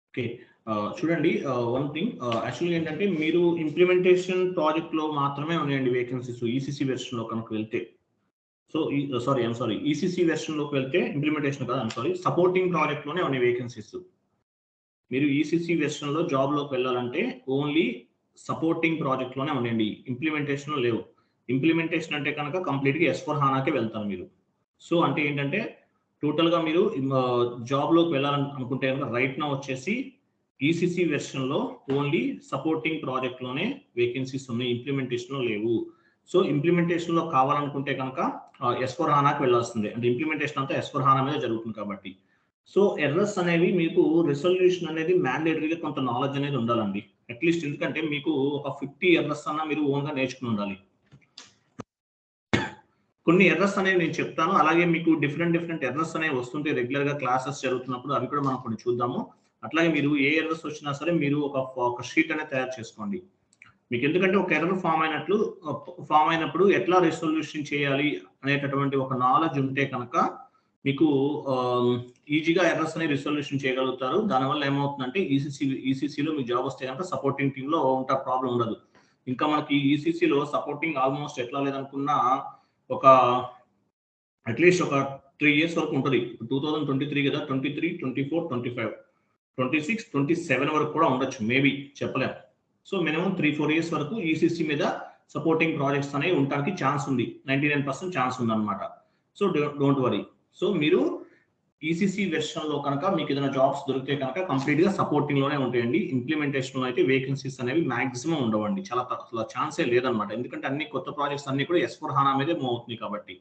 Okay. చూడండి, one thing యాక్చువల్‌గా ఏంటంటే మీరు ఇంప్లిమెంటేషన్ ప్రాజెక్ట్‌లో మాత్రమే ఉన్నాయండి వేకెన్సీస్ ఈసీసీ వెర్షన్‌లో కనుక వెళ్తే. సో సారీ ఈసీసీ వెర్షన్‌లోకి వెళ్తే ఇంప్లిమెంటేషన్ కాదు, సారీ సపోర్టింగ్ ప్రాజెక్ట్‌లోనే ఉన్నాయి వేకెన్సీస్. మీరు ఈసీసీ వెర్షన్‌లో జాబ్‌లోకి వెళ్ళాలంటే ఓన్లీ సపోర్టింగ్ ప్రాజెక్ట్‌లోనే ఉన్నాయండి. ఇంప్లిమెంటేషన్‌లో లేవు. ఇంప్లిమెంటేషన్ అంటే కనుక కంప్లీట్‌గా ఎస్4 హానాకే వెళ్తారు మీరు. సో అంటే ఏంటంటే టోటల్‌గా మీరు జాబ్‌లోకి వెళ్ళాలని అనుకుంటే కనుక రైట్ నౌ వచ్చేసి ఈసీసీ వెర్షన్‌లో ఓన్లీ సపోర్టింగ్ ప్రాజెక్ట్‌లోనే వేకెన్సీస్ ఉన్నాయి. ఇంప్లిమెంటేషన్‌లో లేవు. సో ఇంప్లిమెంటేషన్‌లో కావాలనుకుంటే కనుక ఎస్4 హానాకి వెళ్ళాల్సిందే. అంటే ఇంప్లిమెంటేషన్ అంతా ఎస్4 హానా మీద జరుగుతుంది కాబట్టి. సో ఎర్రర్స్ అనేవి మీకు రిజల్యూషన్ అనేది మ్యాండేటరీగా కొంత నాలెడ్జ్ అనేది ఉండాలండి. అట్లీస్ట్ ఎందుకంటే మీకు ఒక 50 ఎర్రర్స్ అన్నా మీరు ఓన్‌గా నేర్చుకుని ఉండాలి. కొన్ని ఎర్రర్స్ అనేవి నేను చెప్తాను. అలాగే మీకు డిఫరెంట్ ఎర్రర్స్ అనేవి వస్తుంటాయి రెగ్యులర్‌గా క్లాసెస్ జరుగుతున్నప్పుడు. అవి కూడా మనం కొన్ని చూద్దాము. అట్లాగే మీరు ఏ ఎర్రర్స్ వచ్చినా సరే మీరు ఒక షీట్ అనేది తయారు చేసుకోండి. మీకు ఎందుకంటే ఒక ఎర్రర్ ఫామ్ అయినప్పుడు ఎట్లా రిజల్యూషన్ చేయాలి అనేటటువంటి ఒక నాలెడ్జ్ ఉంటే కనుక మీకు ఈజీగా ఎర్రర్స్ అనేవి రిజల్యూషన్ చేయగలుగుతారు. దానివల్ల ఏమవుతుందంటే ఈసీసీలో మీకు జాబ్ వస్తే కనుక సపోర్టింగ్ టీమ్‌లో ఉంటారు, ప్రాబ్లం ఉండదు. ఇంకా మనకి ఈసీసీలో సపోర్టింగ్ ఆల్మోస్ట్ ఎట్లా లేదనుకున్నా ఒక అట్లీస్ట్ ఒక 3 ఇయర్స్ వరకు ఉంటుంది. 2023 కదా, 23, 24, 25, 26, 27 వరకు కూడా ఉండొచ్చు, మేబీ చెప్పలేం. సో మినిమం 3-4 ఇయర్స్ వరకు ఈసీసీ మీద సపోర్టింగ్ ప్రాజెక్ట్స్ అనేవి ఉండడానికి ఛాన్స్ ఉంది. 99% ఛాన్స్ ఉందన్నమాట. So don't worry. సో మీరు ఈసీసీ వెర్షన్‌లో కనుక మీకు ఏదైనా జాబ్స్ దొరికితే కనుక కంప్లీట్‌గా సపోర్టింగ్‌లోనే ఉంటాయండి. ఇంప్లిమెంటేషన్‌లో అయితే వేకెన్సీస్ అనేవి మాక్సిమం ఉండవండి. చాలా అసలు ఛాన్సే లేదన్నమాట. ఎందుకంటే అన్ని కొత్త ప్రాజెక్ట్స్ అన్ని కూడా ఎస్4 హానా మీదే మూవ్ అవుతున్నాయి కాబట్టి.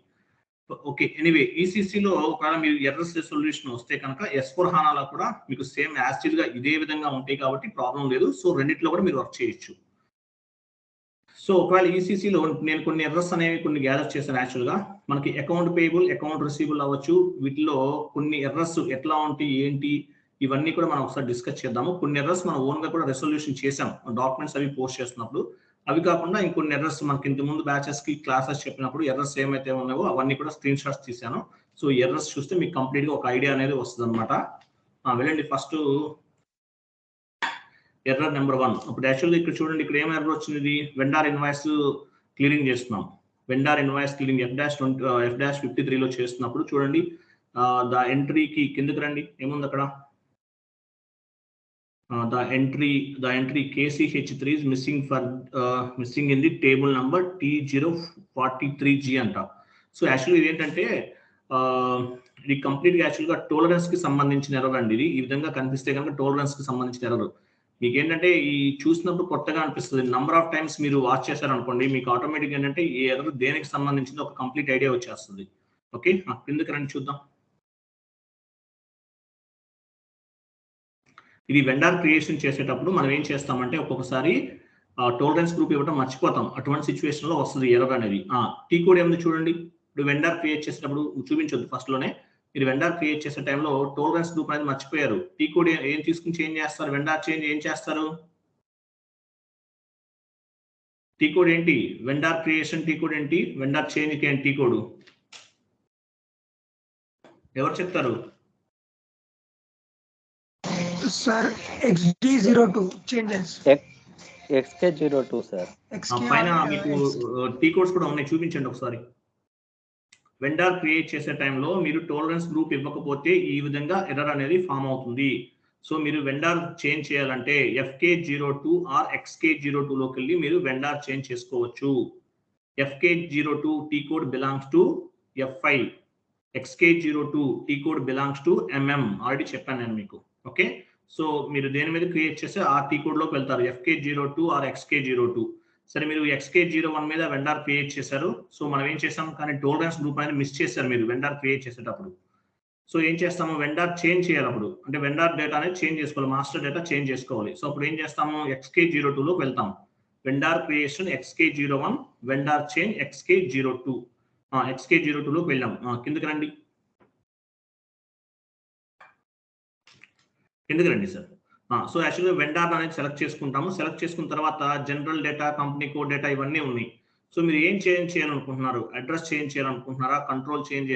ఓకే. ఎనీవే ఈసీసీలో ఒకవేళ మీరు ఎర్రర్స్ రిజల్యూషన్ వస్తే కనుక ఎస్4 హానాలో కూడా మీకు సేమ్ యాజ్ టీజ్‌గా ఇదే విధంగా ఉంటాయి కాబట్టి ప్రాబ్లం లేదు. సో రెండిట్లో కూడా మీరు వర్క్ చేయొచ్చు. సో ఒకవేళ ఈసీసీలో నేను కొన్ని ఎర్రర్స్ అనేవి కొన్ని గ్యాదర్ చేశాను యాక్చువల్‌గా. మనకి అకౌంట్ పేయబుల్, అకౌంట్ రిసీవబుల్ అవ్వచ్చు. వీటిలో కొన్ని ఎర్రర్స్ ఎట్లా ఉంటాయి, ఏంటి, ఇవన్నీ కూడా మనం ఒకసారి డిస్కస్ చేద్దాము. కొన్ని ఎర్రర్స్ మనం ఓన్‌గా కూడా రిజల్యూషన్ చేసాం. డాక్యుమెంట్స్ అవి పోస్ట్ చేస్తున్నప్పుడు. అవి కాకుండా ఇంకొన్ని ఎర్రర్స్ మనకి ఇంతకుముందు బ్యాచెస్‌కి క్లాసెస్ చెప్పినప్పుడు ఎర్రర్స్ ఏమైతే ఉన్నాయో అవన్నీ కూడా స్క్రీన్ షాట్స్ తీశాను. సో ఎర్రర్స్ చూస్తే మీకు కంప్లీట్‌గా ఒక ఐడియా అనేది వస్తదన్నమాట. వెళ్ళండి ఫస్టు ఎర్రర్ నెంబర్ 1. ఇప్పుడు యాక్చువల్‌గా ఇక్కడ చూడండి, ఇక్కడ ఏం ఎర్రర్ వచ్చింది? వెండార్ ఇన్వాయిస్ క్లియరింగ్ చేస్తున్నాం. వెండార్ ఇన్వాయిస్ క్లియరింగ్ F-53లో చేస్తున్నప్పుడు చూడండి, ద ఎంట్రీకి కిందకి రండి. ఏముంది అక్కడ? The entry KCH3 is missing in the table number T043G అంట. సో యాక్చువల్లీ ఇది ఏంటంటే ఇది కంప్లీట్‌గా యాక్చువల్‌గా టోలరెన్స్ కి సంబంధించిన ఎర్రర్ అండి. ఇది ఈ విధంగా కనిపిస్తే కనుక టోలరెన్స్ కి సంబంధించిన ఎర్రర్. మీకేంటంటే ఈ చూసినప్పుడు కొత్తగా అనిపిస్తుంది. నంబర్ ఆఫ్ టైమ్స్ మీరు వాచ్ చేశారనుకోండి, మీకు ఆటోమేటిక్‌గా ఏంటంటే ఈ ఎర్రర్ దేనికి సంబంధించిందో ఒక కంప్లీట్ ఐడియా వచ్చేస్తుంది. ఓకే. కిందకి రండి చూద్దాం. ఇది వెండార్ క్రియేషన్ చేసేటప్పుడు మనం ఏం చేస్తామంటే ఒక్కొక్కసారి టోలరెన్స్ గ్రూప్ ఇవ్వడం మర్చిపోతాం. అటువంటి సిచ్యువేషన్‌లో వస్తుంది ఎర్రర్ అనేది. టీ కోడ్ ఏముంది చూడండి. ఇప్పుడు వెండార్ క్రియేట్ చేసేటప్పుడు చూపించొద్దు ఫస్ట్‌లోనే. మీరు వెండార్ క్రియేట్ చేసే టైంలో టోలరెన్స్ గ్రూప్ అనేది మర్చిపోయారు. టీ కోడ్ ఏం తీసుకొని చేంజ్ చేస్తారు? వెండార్ చేంజ్ ఏం చేస్తారు? టీ కోడ్ ఏంటి? వెండార్ క్రియేషన్ టీ కోడ్ ఏంటి? వెండార్ చేంజ్‌కి ఏంటి టీ కోడ్? ఎవరు చెప్తారు? Sir XD02 changes. XK02 sir. పైన మీకు టీ కోడ్స్ కూడా ఉన్నాయి, చూపించండి ఒకసారి. వెండార్ క్రియేట్ చేసే టైంలో మీరు టోలరెన్స్ గ్రూప్ ఇవ్వకపోతే ఈ విధంగా ఎర్రర్ అనేది ఫామ్ అవుతుంది. సో మీరు వెండార్ చేంజ్ చేయాలంటే FK02 ఆర్ XK02 లోకి వెళ్ళి మీరు వెండార్ చేంజ్ చేసుకోవచ్చు. FK02 T code belongs to F5, XK02 T code belongs to MM. Already చెప్పాను నేను మీకు. ఓకే. సో మీరు దేని మీద క్రియేట్ చేస్తే ఆ టీ కోడ్ లోకి వెళ్తారు, FK02 ఆర్ XK02. సరే, మీరు XK01 మీద వెండార్ క్రియేట్ చేశారు. సో మనం ఏం చేసాం, కానీ టోలరెన్స్ గ్రూప్ అనేది మిస్ చేశారు మీరు వెండార్ క్రియేట్ చేసేటప్పుడు. సో ఏం చేస్తాము, వెండార్ చేంజ్ చేయాలి. అప్పుడు అంటే వెండార్ డేటా అనేది చేంజ్ చేసుకోవాలి, మాస్టర్ డేటా చేంజ్ చేసుకోవాలి. సో అప్పుడు ఏం చేస్తాము, XK02 లోకి వెళ్తాం. Vendor creation XK01, vendor change XK02. XK02 లోకి వెళ్ళాం. కిందకి రండి. కిందకి రండి సార్. సో యాక్చువల్గా వెండార్ అనేది సెలెక్ట్ చేసుకుంటాము. సెలెక్ట్ చేసుకున్న తర్వాత general data, company code data ఇవన్నీ ఉన్నాయి. సో మీరు ఏం చేంజ్ చేయాలనుకుంటున్నారు? అడ్రస్ చేంజ్ చేయాలనుకుంటున్నారా? కంట్రోల్ చేంజ్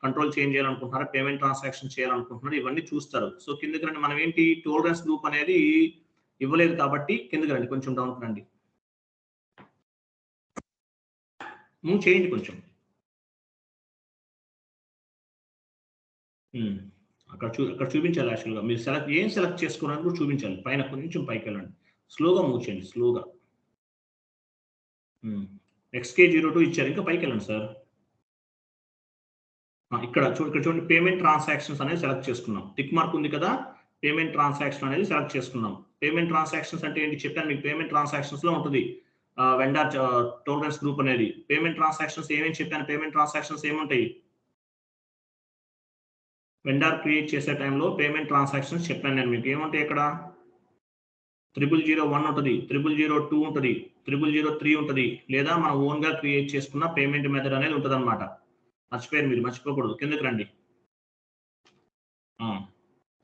కంట్రోల్ చేంజ్ చేయాలనుకుంటున్నారా, పేమెంట్ ట్రాన్సాక్షన్ చేయాలనుకుంటున్నారా, ఇవన్నీ చూస్తారు. సో కిందకి రండి. మనం ఏంటి టోలరెన్స్ గ్రూప్ అనేది ఇవ్వలేదు కాబట్టి కిందకి రండి, కొంచెం డౌన్ రండి, మూవ్ చేయండి కొంచెం. అక్కడ చూపించాలి. యాక్చువల్గా మీరు సెలెక్ట్ చేసుకోవడానికి కూడా చూపించాలి. పైన కొంచెం పైకి వెళ్ళండి, స్లోగా మూవ్ చేయండి, స్లోగా. XK02 ఇచ్చారు, ఇంకా పైకి వెళ్ళండి సార్. ఇక్కడ చూడండి, పేమెంట్ ట్రాన్సాక్షన్స్ అనేది సెలెక్ట్ చేసుకున్నాం. టిక్ మార్క్ ఉంది కదా, పేమెంట్ ట్రాన్సాక్షన్ అనేది సెలెక్ట్ చేసుకున్నాం. పేమెంట్ ట్రాన్సాక్షన్స్ అంటే ఏంటి చెప్పాను మీకు. పేమెంట్ ట్రాన్సాక్షన్స్ లో ఉంటుంది వెండర్ టోలరెన్స్ గ్రూప్ అనేది. పేమెంట్ ట్రాన్సాక్షన్స్ ఏమేమి చెప్పాను, పేమెంట్ ట్రాన్సాక్షన్స్ ఏముంటాయి, వెండర్ క్రియేట్ చేసే టైంలో పేమెంట్ ట్రాన్సాక్షన్స్ చెప్పాను నేను మీకు. ఏముంటాయి ఇక్కడ 0001 ఉంటుంది, 0002 ఉంటుంది, 0003 ఉంటుంది, లేదా మనం ఓన్ గా క్రియేట్ చేసుకున్న పేమెంట్ మెథడ్ అనేది ఉంటుంది అనమాట. మర్చిపోయారు మీరు, మర్చిపోకూడదు. కిందకి రండి.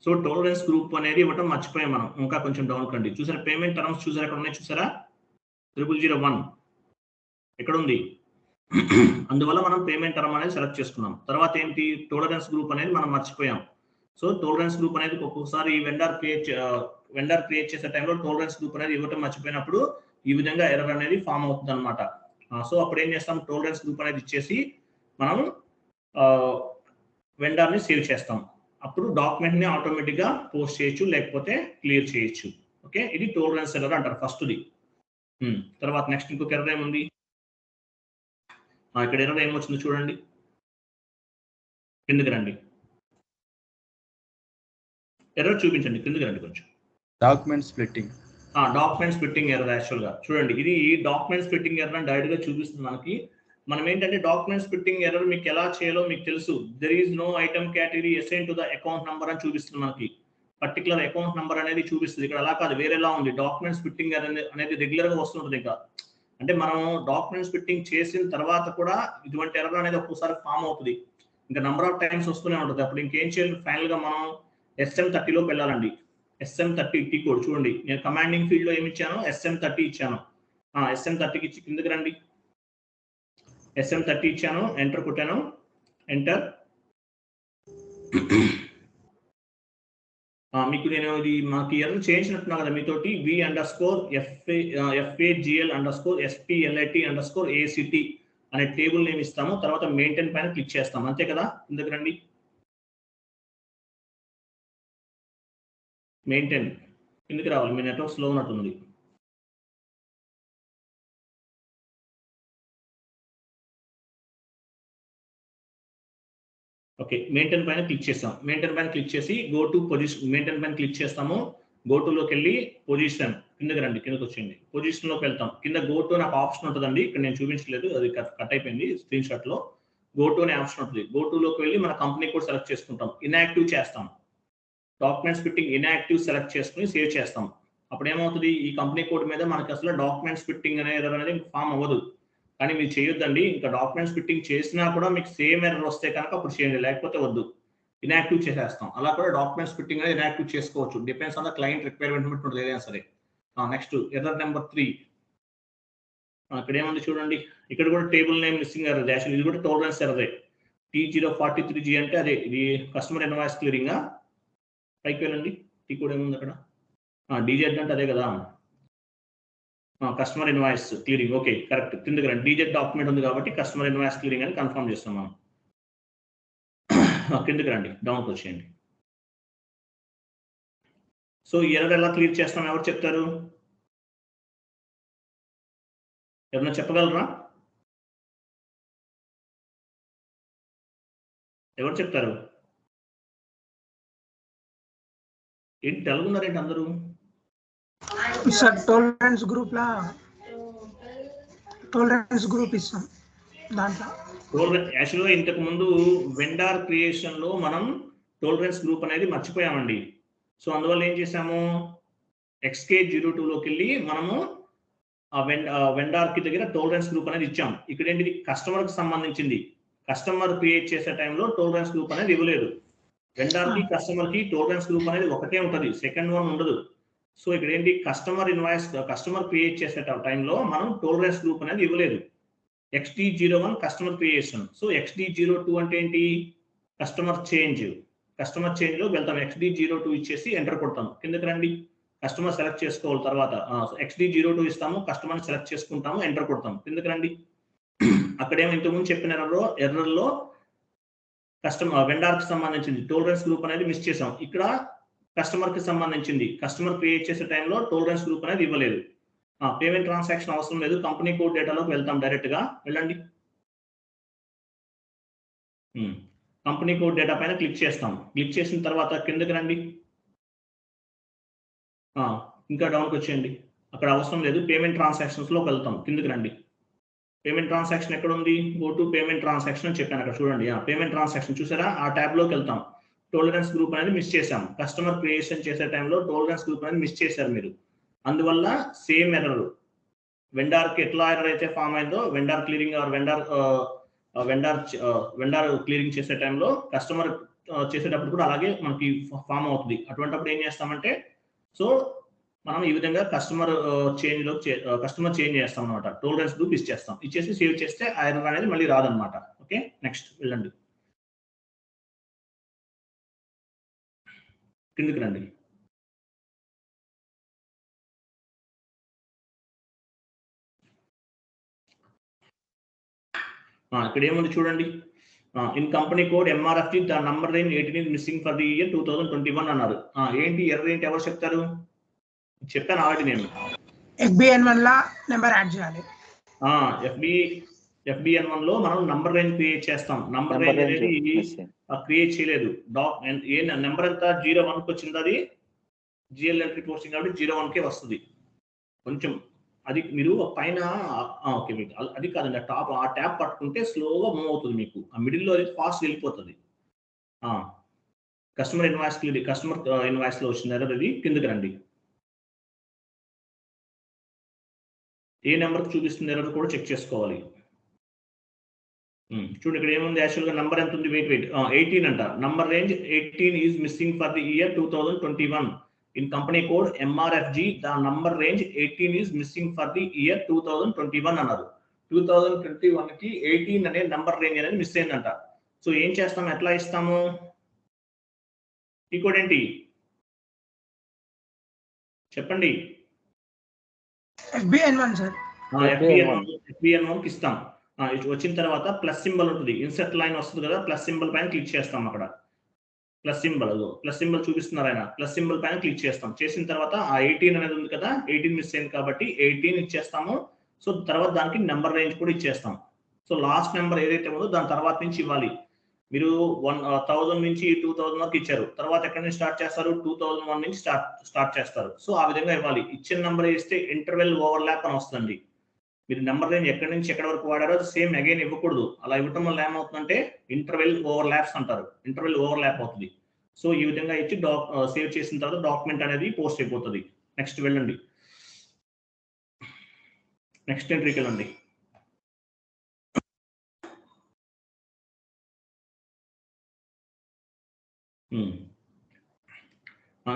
సో టోలరెన్స్ గ్రూప్ అనేది ఇవ్వటం మర్చిపోయాం మనం. ఇంకా కొంచెం డౌన్ కండి. చూసారా పేమెంట్ టర్మ్స్, చూసారా ఎక్కడ ఉన్నాయి, చూసారా 0001 ఎక్కడ ఉంది. అందువల్ల మనం పేమెంట్ టర్మ్ అనేది సెలెక్ట్ చేసుకున్నాం. తర్వాత ఏంటి, టోలరెన్స్ గ్రూప్ అనేది మనం మర్చిపోయాం. సో టోలరెన్స్ గ్రూప్ అనేది ఒక్కొక్కసారి వెండర్ క్రియేట్ చేసే టైంలో టోలరెన్స్ గ్రూప్ అనేది ఇవ్వటం మర్చిపోయినప్పుడు ఈ విధంగా ఎర్రర్ అనేది ఫామ్ అవుతుంది అనమాట. సో అప్పుడు ఏం చేస్తాం, టోలరెన్స్ గ్రూప్ అనేది ఇచ్చేసి మనం వెండర్ని సేవ్ చేస్తాం. అప్పుడు డాక్యుమెంట్ని ఆటోమేటిక్గా పోస్ట్ చేయొచ్చు, లేకపోతే క్లియర్ చేయొచ్చు. ఓకే, ఇది టోలరెన్స్ ఎర్రర్ అంటారు ఫస్ట్ది. తర్వాత నెక్స్ట్ ఇంకొక ఎర్రర్ ఏముంది, ఇక్కడ ఎర్రర్ ఏమొచ్చిందో చూడండి. కిందకి రండి, ఎర్రర్ చూపించండి, కిందకి రండి కొంచెం. Document splitting error. యాక్చువల్గా చూడండి, ఇది డాక్యుమెంట్ స్ప్లిట్టింగ్ ఎర్రర్ అని డైరెక్ట్ గా చూపిస్తుంది మనకి. మనం ఏంటంటే డాక్యుమెంట్ స్ప్లిట్టింగ్ ఎర్రర్ మీకు ఎలా చేయాలో మీకు తెలుసు. There is no item category assign to the account number అని చూపిస్తుంది మనకి. పర్టికులర్ అకౌంట్ నంబర్ అనేది చూపిస్తుంది. ఇక్కడ అలా కాదు, వేరేలా ఉంది. డాక్యుమెంట్ స్ప్లిట్టింగ్ అనేది రెగ్యులర్ గా వస్తుంటుంది. ఇంకా అంటే మనం డాక్యుమెంట్ స్ప్లిట్టింగ్ చేసిన తర్వాత కూడా ఇటువంటి ఎర్రర్ అనేది ఒక్కోసారి ఫామ్ అవుతుంది. ఇంకా నెంబర్ ఆఫ్ టైమ్స్ వస్తూనే ఉంటుంది. అప్పుడు ఇంకేం చేయాలి, ఫైనల్ గా మనం SM30లోకి వెళ్ళాలండి. SM30 టీ కోడ్ చూడండి. నేను కమాండింగ్ ఫీల్డ్ లో ఏమి ఇచ్చాను, SM30 ఇచ్చాను. SM30కి ఇచ్చి కిందకి రండి. SM30 ఇచ్చాను, ఎంటర్ కొట్టాను, ఎంటర్. మీకు నేను ఇది మాకు ఎర్రర్ చేయించినట్టున్నా కదా మీతోటి. V_FAGL_SPLIT_ACT అనే టేబుల్ నేమ్ ఇస్తాము. తర్వాత మెయింటైన్ పైన క్లిక్ చేస్తాం, అంతే కదా. కిందకి రండి, మెయింటైన్ కిందకి రావాలి. మీ నెట్వర్క్ స్లో ఉన్నట్టుంది. ఓకే, మెయింటైన్ పైన క్లిక్ చేస్తాం. మెయింటైన్ పైన క్లిక్ చేసి గో టు పొజిషన్, మెయింటైన్ పైన క్లిక్ చేస్తాము. గో టులోకి వెళ్ళి పొజిషన్, కిందకి రండి, కిందకి వచ్చేయండి. పొజిషన్లోకి వెళ్తాం. కింద గో టు నాకు ఆప్షన్ ఉంటుందండి. ఇక్కడ నేను చూపించలేదు, అది కట్ అయిపోయింది స్క్రీన్ షాట్ లో. గో టు అనే ఆప్షన్ ఉంటుంది. గో టులోకి వెళ్ళి మన కంపెనీ కోడ్ సెలెక్ట్ చేసుకుంటాం. ఇన్యాక్టివ్ చేస్తాం. డాక్యుమెంట్ స్ప్లిట్టింగ్ ఇన్యాక్టివ్ సెలెక్ట్ చేసుకుని సేవ్ చేస్తాం. అప్పుడు ఏమవుతుంది, ఈ కంపెనీ కోడ్ మీద మనకి అసలు డాక్యుమెంట్ స్ప్లిట్టింగ్ అనేది ఫామ్ అవ్వదు. కానీ మీరు చేయొద్దండి. ఇంకా డాక్యుమెంట్ స్ప్లిట్టింగ్ చేసినా కూడా మీకు సేమ్ ఎర్రర్ వస్తే కనుక అప్పుడు చేయండి, లేకపోతే వద్దు. ఇన్యాక్టివ్ చేసేస్తాం. అలా కూడా డాక్యుమెంట్ స్ప్లిట్టింగ్ అనేది ఇన్యాక్టివ్ చేసుకోవచ్చు. Depends on the client requirement ఉంటుంది ఏదైనా సరే. Next error number 3. ఇక్కడ ఏముంది చూడండి. ఇక్కడ కూడా table name missing error. Actually ఇది కూడా టోలరెన్స్ ఎర్రరే. T043G అంటే అదే, ఇది కస్టమర్ ఇన్వాయిస్ క్లియరింగ్. పైకి వెళ్ళండి, టీ కూడా ఏముంది అక్కడ. DZ అంటే అదే కదా, customer invoice clearing. Okay, correct. కిందకి రండి. DZ డాక్యుమెంట్ ఉంది కాబట్టి కస్టమర్ ఇన్వాయిస్ క్లియరింగ్ అని కన్ఫర్మ్ చేస్తాం మనం. కిందకి రండి, డౌన్కి వచ్చేయండి. సో ఈ ఎర్రర్ ఎలా క్లియర్ చేస్తాం, ఎవరు చెప్తారు, ఎవరైనా చెప్పగలరా, ఎవరు చెప్తారు? ఏంటి తెలుగున్నారేంటి అందరూ? సార్ టోలరెన్స్ గ్రూప్ ఇస్తాం దాంట్లో. యాక్చువల్గా ఇంతకు ముందు వెండర్ క్రియేషన్ లో మనం టోలరెన్స్ గ్రూప్ అనేది మర్చిపోయామండి. సో అందువల్ల ఏం చేసాము, XK02లోకి వెళ్ళి మనము ఆ వెండర్ కి దగ్గర టోలరెన్స్ గ్రూప్ అనేది ఇచ్చాం. ఇక్కడ ఏంటి, కస్టమర్ కి సంబంధించింది. కస్టమర్ క్రియేట్ చేసే టైంలో టోలరెన్స్ గ్రూప్ అనేది ఇవ్వలేదు. వెండర్ కి కస్టమర్ కి టోలరెన్స్ గ్రూప్ అనేది ఒకటే ఉంటుంది, సెకండ్ వన్ ఉండదు. సో ఇక్కడ ఏంటి, కస్టమర్ క్రియేట్ చేసే టైంలో మనం టోలరెన్స్ గ్రూప్ అనేది ఇవ్వలేదు. XD01 customer creation. So XD02 అంటే ఏంటి, కస్టమర్ చేంజ్ లో వెళ్తాం. XD02 ఇచ్చేసి ఎంటర్ కొడతాం. కిందకి రండి. కస్టమర్ సెలెక్ట్ చేసుకోవాలి. తర్వాత XD02 ఇస్తాము, కస్టమర్ సెలెక్ట్ చేసుకుంటాము, ఎంటర్ కొడతాం. కిందకి రండి. అక్కడేమో ఇంతకుముందు చెప్పిన ఎర్రర్లో కస్టమర్ వెండార్కి సంబంధించింది టోలరెన్స్ గ్రూప్ అనేది మిస్ చేసాం. ఇక్కడ కస్టమర్కి సంబంధించింది. కస్టమర్ క్రియేట్ చేసే టైంలో టోలరెన్స్ గ్రూప్ అనేది ఇవ్వలేదు. పేమెంట్ ట్రాన్సాక్షన్ అవసరం లేదు. కంపెనీ కోడ్ డేటాలోకి వెళ్తాం. డైరెక్ట్గా వెళ్ళండి. కంపెనీ కోడ్ డేటా పైన క్లిక్ చేస్తాం. క్లిక్ చేసిన తర్వాత కిందకి రండి. ఇంకా డౌన్కి వచ్చేయండి. అక్కడ అవసరం లేదు. పేమెంట్ ట్రాన్సాక్షన్స్లోకి వెళ్తాం. కిందకి రండి. పేమెంట్ ట్రాన్సాక్షన్ ఎక్కడ ఉంది? గో టు పేమెంట్ ట్రాన్సాక్షన్ అని చెప్పాను. అక్కడ చూడండి. పేమెంట్ ట్రాన్సాక్షన్ చూసారా? ఆ ట్యాబ్లోకి వెళ్తాం. టోలరెన్స్ గ్రూప్ అనేది మిస్ చేసాం. కస్టమర్ క్రియేషన్ చేసే టైంలో టోలరెన్స్ గ్రూప్ అనేది మిస్ చేశారు మీరు. అందువల్ల సేమ్ ఎర్రర్ వెండార్కి ఎట్లా ఎర్రర్ అయితే ఫామ్ అయిందో వెండార్ క్లియరింగ్ వెండార్ క్లియరింగ్ చేసే టైంలో కస్టమర్ చేసేటప్పుడు కూడా అలాగే మనకి ఫామ్ అవుతుంది. అటువంటిప్పుడు ఏం చేస్తామంటే సో మనం ఈ విధంగా కస్టమర్ చేంజ్ చేస్తాం అనమాట. టోలరెన్స్ గ్రూప్ ఇచ్చేస్తాం. ఇచ్చేసి సేవ్ చేస్తే ఆ ఎర్రర్ అనేది మళ్ళీ రాదనమాట. ఓకే, నెక్స్ట్ వెళ్ళండి. కిందికి రండి. ఇక్కడ ఏముంది చూడండి. In company code MRFG the number range 18 is missing for the year 2021 అన్నారు. ఏంటి ఎర్రర్ ఏంటి? ఎవరు చెప్తారు? చెప్పాను ఆల్రెడీ నేను. FBN1 లా నెంబర్ యాడ్ చేయాలి. FBN1 లో మనం నంబర్ రేంజ్ క్రియేట్ చేస్తాం. నంబర్ రేంజ్ అనేది క్రియేట్ చేయలేదు. నెంబర్ ఎంత 01కి వచ్చింది. అది GL ఎంట్రీ పోస్టింగ్ కాబట్టి 01కే వస్తుంది. కొంచెం అది మీరు పైన ఓకే మీకు అది కాదండి. టాప్ ఆ ట్యాబ్ పట్టుకుంటే స్లోగా మూవ్ అవుతుంది. మీకు ఆ మిడిల్లో అది ఫాస్ట్ వెళ్ళిపోతుంది. కస్టమర్ ఇన్వాయిస్ లో వచ్చింది ఎర్రర్. ఇది కిందకి రండి. ఏ నెంబర్కి చూపిస్తుంది ఎర్రర్ కూడా చెక్ చేసుకోవాలి. చూడండి ఇక్కడ ఏముంది? యాక్చువల్గా నంబర్ ఎంత ఉంది? వెయిట్ 18 అంట. Number range 18 is missing for the year 2021. In company code MRFG, the number range 18 is missing for the year 2021 అన్నారు. 2021 కి 18 అనే నంబర్ రేంజ్ అనేది మిస్ అయిందంట. సో ఏం చేస్తాం? ఎట్లా ఇస్తాము? ఈ కోడ్ ఏంటి చెప్పండి. FBN1 sir. FBN1 ఇస్తాం. వచ్చిన తర్వాత ప్లస్ సింబల్ ఉంటుంది. ఇన్సర్ట్ లైన్ వస్తుంది కదా, ప్లస్ సింబల్ పైన క్లిక్ చేస్తాం. అక్కడ ప్లస్ సింబల్ చూపిస్తున్నారు ఆయన. ప్లస్ సింబల్ పైన క్లిక్ చేస్తాం. చేసిన తర్వాత ఆ 18 అనేది ఉంది కదా, 18 మిస్ అయింది కాబట్టి 18 ఇచ్చేస్తాము. సో తర్వాత దానికి నెంబర్ రేంజ్ కూడా ఇచ్చేస్తాం. సో లాస్ట్ నెంబర్ ఏదైతే ఉందో దాని తర్వాత నుంచి ఇవ్వాలి. మీరు 1000 నుంచి 2000 వరకు ఇచ్చారు. తర్వాత ఎక్కడి నుంచి స్టార్ట్ చేస్తారు? 2001 నుంచి స్టార్ట్ చేస్తారు. సో ఆ విధంగా ఇవ్వాలి. ఇచ్చిన నెంబర్ ఇస్తే ఇంటర్వెల్ ఓవర్లాప్ అని వస్తుంది. మీరు నెంబర్ రేంజ్ ఎక్కడి నుంచి ఎక్కడి వరకు వాడారో సేమ్ అగైన్ ఇవ్వకూడదు. అలా ఇవ్వటం వల్ల ఏమవుతుందంటే ఇంటర్వెల్ ఓవర్లాప్స్ అంటారు. ఇంటర్వెల్ ఓవర్లాప్ అవుతుంది. సో ఈ విధంగా ఇచ్చి సేవ్ చేసిన తర్వాత డాక్యుమెంట్ అనేది పోస్ట్ అయిపోతుంది. నెక్స్ట్ వెళ్ళండి. నెక్స్ట్ ఎంట్రీకి వెళ్ళండి.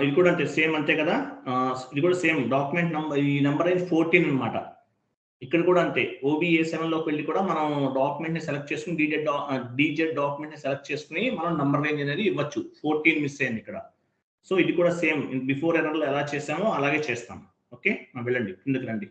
ఇది కూడా అంతే, సేమ్ అంతే కదా. ఇది కూడా సేమ్ డాక్యుమెంట్ నంబర్. ఈ నెంబర్ రేంజ్ 14 అనమాట. ఇక్కడ కూడా అంతే. OBA7 లోకి వెళ్ళి కూడా మనం డాక్యుమెంట్ ని సెలెక్ట్ చేసుకుని డీజెడ్ డాక్యుమెంట్ ని సెలెక్ట్ చేసుకుని మనం నంబర్ రేంజ్ అనేది ఇవ్వచ్చు. 14 మిస్ అయింది ఇక్కడ. సో ఇది కూడా సేమ్ బిఫోర్ ఎర్రర్ లో ఎలా చేసామో అలాగే చేస్తాం. ఓకే, వెళ్ళండి. కిందకి రండి.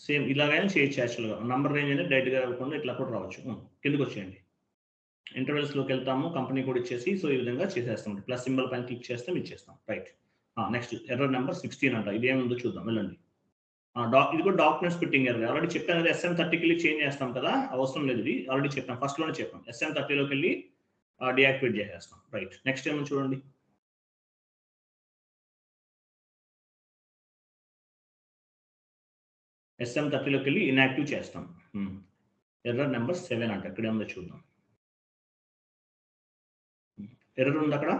సేమ్ ఇలాగైనా చేయొచ్చు. యాక్చువల్గా నంబర్ రేంజ్ అనేది డైరెక్ట్గా ఇవ్వకుండా ఇట్లా కూడా రావచ్చు. కిందకి వచ్చేయండి. ఇంటర్వెల్స్లోకి వెళ్తాము. కంపెనీ కూడా ఇచ్చేసి సో ఈ విధంగా చేసేస్తాం. ప్లస్ సింబల్ పైన క్లిక్ చేస్తాం, ఇచ్చేస్తాం. రైట్. నెక్స్ట్ ఎర్రర్ నెంబర్ 16 అంట. ఇదేముందో చూద్దాం. వెళ్ళండి. ఇది కూడా డాక్యుమెంట్స్ ఫిట్టింగ్ ఎర్రర్. ఆల్రెడీ చెప్పాను కదా, SM30కి వెళ్ళి చేంజ్ చేస్తాం కదా, అవసరం లేదు. ఇది ఆల్రెడీ చెప్పాం, ఫస్ట్లోనే చెప్పాం. SM30లోకి వెళ్ళి డియాక్టివేట్ చేసేస్తాం. రైట్. నెక్స్ట్ ఏమో చూడండి. SM30లోకి వెళ్ళి ఇన్యాక్టివ్ చేస్తాం. ఎర్రర్ నెంబర్ 7 అంట. ఇక్కడ ఏముందో చూద్దాం. ఎర్రర్ ఉంది అక్కడ.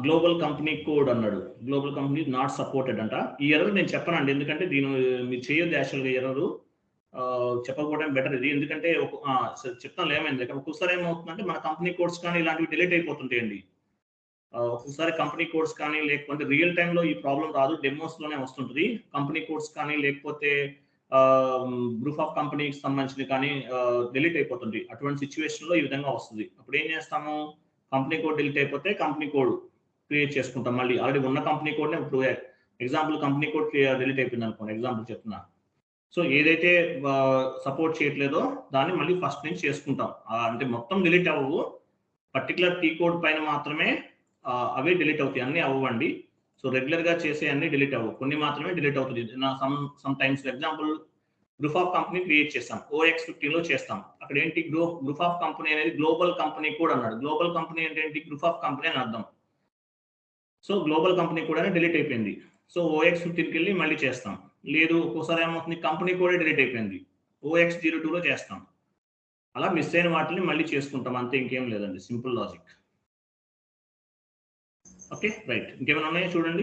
గ్లోబల్ కంపెనీ కోడ్ అన్నాడు. గ్లోబల్ కంపెనీ నాట్ సపోర్టెడ్ అంట. ఈ ఎర్రర్ నేను చెప్పనండి, ఎందుకంటే దీని మీరు చేయొద్దు. యాక్చువల్గా ఎర్రర్ చెప్పకపోవడం బెటర్ ఇది. ఎందుకంటే చెప్తాను ఏమైంది, ఒక్కొక్కసారి ఏమవుతుందంటే మన కంపెనీ కోడ్స్ కానీ ఇలాంటివి డిలీట్ అయిపోతుంటాయండి. ఒక్కొక్కసారి కంపెనీ కోడ్స్ కానీ లేకపోతే రియల్ టైంలో ఈ ప్రాబ్లం రాదు, డెమోస్లోనే వస్తుంటుంది. కంపెనీ కోడ్స్ కానీ లేకపోతే గ్రూప్ ఆఫ్ కంపెనీకి సంబంధించినవి కానీ డిలీట్ అయిపోతుంది. అటువంటి సిచ్యువేషన్లో ఈ విధంగా వస్తుంది. అప్పుడు ఏం చేస్తాము, కంపెనీ కోడ్ డిలీట్ అయిపోతే కంపెనీ కోడ్ క్రియేట్ చేసుకుంటాం. మళ్ళీ ఆల్రెడీ ఉన్న కంపెనీ కోడ్నే ఇప్పుడు ఎగ్జాంపుల్ కంపెనీ కోడ్ డిలీట్ అయిపోయింది అనుకోండి, ఎగ్జాంపుల్ చెప్తున్నా. సో ఏదైతే సపోర్ట్ చేయట్లేదో దాన్ని మళ్ళీ ఫస్ట్ నుంచి చేసుకుంటాం. అంటే మొత్తం డిలీట్ అవ్వవు, పర్టికులర్ కీ కోడ్ పైన మాత్రమే అవే డిలీట్ అవుతాయి, అన్నీ అవ్వండి. సో రెగ్యులర్గా చేసే అన్ని డిలీట్ అవ్వవు, కొన్ని మాత్రమే డిలీట్ అవుతుంది. Some times example group of company create చేస్తాం, OX15లో చేస్తాం. అక్కడ ఏంటి, గ్రూప్ ఆఫ్ కంపెనీ అనేది గ్లోబల్ కంపెనీ కోడ్ అన్నాడు. గ్లోబల్ కంపెనీ అంటే ఏంటి, గ్రూప్ ఆఫ్ కంపెనీ అని అర్థం. సో గ్లోబల్ కంపెనీ కూడా డిలీట్ అయిపోయింది. సో OX15కి వెళ్ళి మళ్ళీ చేస్తాం. లేదు ఒక్కోసారి ఏమవుతుంది, కంపెనీ కూడా డిలీట్ అయిపోయింది, OX02లో చేస్తాం. అలా మిస్ అయిన వాటిని మళ్ళీ చేసుకుంటాం, అంతే, ఇంకేం లేదండి, సింపుల్ లాజిక్. ఓకే రైట్, ఇంకేమైనా ఉన్నాయో చూడండి.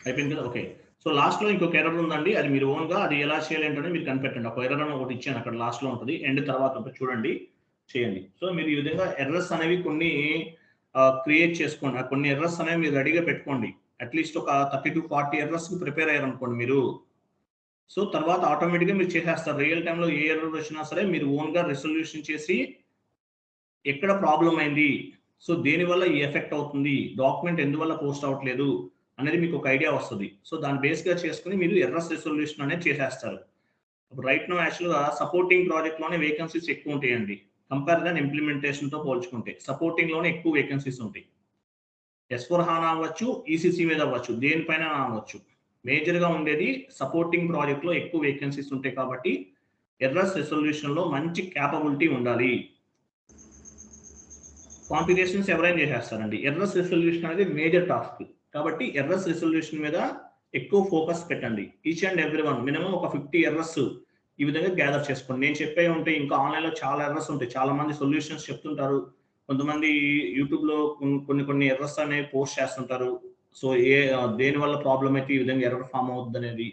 అయిపోయింది కదా, ఓకే. సో లాస్ట్లో ఇంకొక ఎర్రర్ ఉందండి, అది మీరు ఓన్గా అది ఎలా చేయాలి అంటే మీరు కనిపెట్టండి. ఒక ఎర్రర్ అని ఒకటి ఇచ్చాను అక్కడ లాస్ట్లో ఉంటుంది, ఎండ్ తర్వాత చూడండి, చేయండి. సో మీరు ఈ విధంగా ఎర్రర్స్ అనేవి కొన్ని క్రియేట్ చేసుకోండి. కొన్ని ఎర్రర్స్ అనేవి మీరు రెడీగా పెట్టుకోండి. అట్లీస్ట్ ఒక 30 to 40 ఎర్రర్స్ ప్రిపేర్ అయ్యారు అనుకోండి మీరు. సో తర్వాత ఆటోమేటిక్గా మీరు చేసేస్తారు. రియల్ టైంలో ఏ ఎర్రర్ వచ్చినా సరే మీరు ఓన్గా రెసొల్యూషన్ చేసి ఎక్కడ ప్రాబ్లం అయింది, సో దేనివల్ల ఈ ఎఫెక్ట్ అవుతుంది, డాక్యుమెంట్ ఎందువల్ల పోస్ట్ అవ్వట్లేదు అనేది మీకు ఒక ఐడియా వస్తుంది. సో దాన్ని బేస్గా చేసుకుని మీరు ఎర్రర్స్ రెసొల్యూషన్ అనేది చేసేస్తారు. రైట్ నో యాక్చువల్గా సపోర్టింగ్ ప్రాజెక్ట్లోనే వేకెన్సీస్ ఎక్కువ ఉంటాయండి, కంపేర్ దాన్ ఇంప్లిమెంటేషన్తో పోల్చుకుంటే. సపోర్టింగ్లోనే ఎక్కువ వేకెన్సీస్ ఉంటాయి. S/4HANA అవ్వచ్చు, ECC మీద అవ్వచ్చు, దేనిపైన అవ్వచ్చు. మేజర్గా ఉండేది సపోర్టింగ్ ప్రాజెక్ట్లో ఎక్కువ వేకెన్సీస్ ఉంటాయి కాబట్టి ఎర్రర్స్ రెసొల్యూషన్లో మంచి క్యాపబిలిటీ ఉండాలి. కాన్ఫిగరేషన్స్ ఎవరైనా చేసేస్తారండి, ఎర్రర్స్ రెసొల్యూషన్ అనేది మేజర్ టాస్క్ కాబట్టి ఎర్రర్స్ రెసొల్యూషన్ మీద ఎక్కువ ఫోకస్ పెట్టండి. Each and every one minimum ఒక 50 ఎర్రర్స్ ఈ విధంగా గ్యాదర్ చేసుకోండి. నేను చెప్పే ఉంటాయి, ఇంకా ఆన్లైన్లో చాలా ఎర్రర్స్ ఉంటాయి, చాలా మంది సొల్యూషన్స్ చెప్తుంటారు. కొంతమంది యూట్యూబ్లో కొన్ని ఎర్రర్స్ అనేవి పోస్ట్ చేస్తుంటారు. సో దేని వల్ల ప్రాబ్లం అయితే ఈ విధంగా ఎర్రర్ ఫామ్ అవుతుంది అనేది.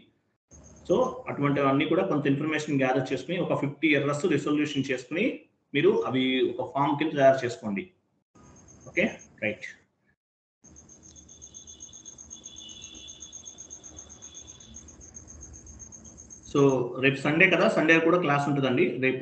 సో అటువంటివన్నీ కూడా కొంత ఇన్ఫర్మేషన్ గ్యాదర్ చేసుకుని ఒక 50 ఎర్రర్స్ రిసొల్యూషన్ చేసుకుని మీరు అవి ఒక ఫామ్ కింద తయారు చేసుకోండి. Okay right. సో రేపు సండే కదా, సండే కూడా క్లాస్ ఉంటుందండి రేపు.